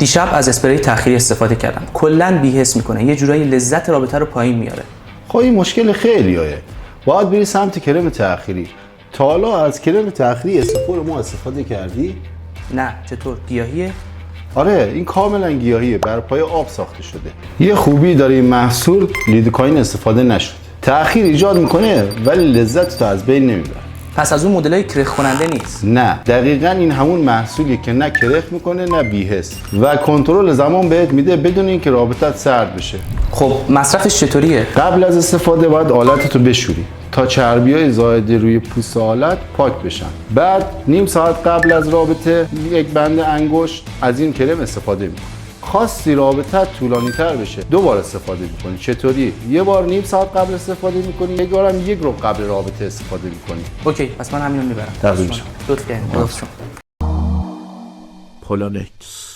دیشب از اسپری تأخیری استفاده کردم. کلاً بی‌حس میکنه. یه جورایی لذت رابطه رو پایین میاره. خب این مشکل خیلیه. باید بری سمت کرم تأخیری. تا حالا از کرم تأخیری استفاده کردی؟ نه، چطور؟ گیاهیه؟ آره، این کاملا گیاهیه، بر پای آب ساخته شده. یه خوبی داره این محصول، لیدوکائین استفاده نشده. تأخیر ایجاد میکنه ولی لذت تو از بین نمیبره. پس از اون مدلای کرخ کننده نیست. نه، دقیقاً این همون محصولیه که نه کرخ میکنه نه بی‌حس و کنترل زمان بهت میده بدون اینکه رابطت سرد بشه. خب مصرفش چطوریه؟ قبل از استفاده باید آلتتو بشوری تا چربیای زائده روی پوست آلت پاک بشن. بعد نیم ساعت قبل از رابطه یک بند انگشت از این کرم استفاده میکنی. خواستی رابطه طولانی تر بشه 2 بار استفاده میکنی. چطوری؟ یه بار نیم ساعت قبل استفاده میکنی، یک بارم 1 رو قبل رابطه استفاده میکنی. اوکی، پس من همینو میبرم. تقدیم شما. لطف کردین. پولانکس